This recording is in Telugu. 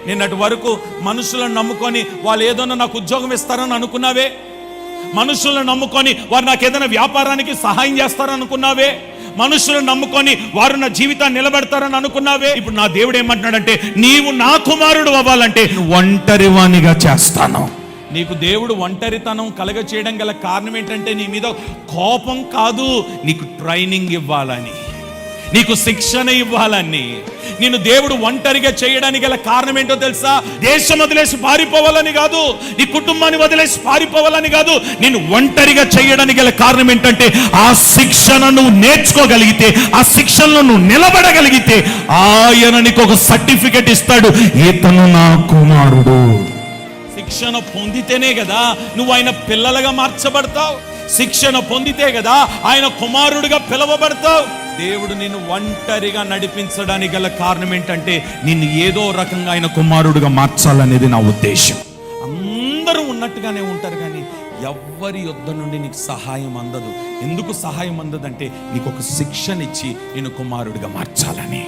నిన్నటి వరకు మనుషులను నమ్ముకొని వాళ్ళు ఏదైనా నాకు ఉద్యోగం ఇస్తారని అనుకున్నావే, మనుషులను నమ్ముకొని వారు నాకు ఏదైనా వ్యాపారానికి సహాయం చేస్తారని అనుకున్నావే, మనుషులను నమ్ముకొని వారు నా జీవితాన్ని నిలబెడతారని అనుకున్నావే. ఇప్పుడు నా దేవుడు ఏమంటున్నాడంటే, నీవు నా కుమారుడు అవ్వాలంటే ఒంటరివానిగా చేస్తాను. నీకు దేవుడు ఒంటరితనం కలగ చేయడం గల కారణం ఏంటంటే, నీ మీద కోపం కాదు, నీకు ట్రైనింగ్ ఇవ్వాలని, నీకు శిక్షణ ఇవ్వాలని. నేను దేవుడు ఒంటరిగా చేయడానికి గల కారణం ఏంటో తెలుసా? దేశం వదిలేసి పారిపోవాలని కాదు, నీ కుటుంబాన్ని వదిలేసి పారిపోవాలని కాదు. నేను ఒంటరిగా చేయడానికి గల కారణం ఏంటంటే, ఆ శిక్షణ నువ్వు నేర్చుకోగలిగితే, ఆ శిక్షణలో నువ్వు నిలబడగలిగితే ఆయన నీకు ఒక సర్టిఫికెట్ ఇస్తాడు, ఇతను నా కుమారుడు. శిక్షణ పొందితేనే కదా నువ్వు ఆయన పిల్లలుగా మార్చబడతావు. శిక్షణ పొందితే కదా ఆయన కుమారుడిగా పిలవబడతావు. దేవుడు నిన్ను ఒంటరిగా నడిపించడానికి గల కారణం ఏంటంటే, నిన్ను ఏదో రకంగా ఆయన కుమారుడిగా మార్చాలనేది నా ఉద్దేశం. అందరూ ఉన్నట్టుగానే ఉంటారు, కానీ ఎవ్వరి యొద్ద నుండి నీకు సహాయం అందదు. ఎందుకు సహాయం అందదంటే, నీకు ఒక శిక్షణ ఇచ్చి నిన్ను కుమారుడిగా మార్చాలని.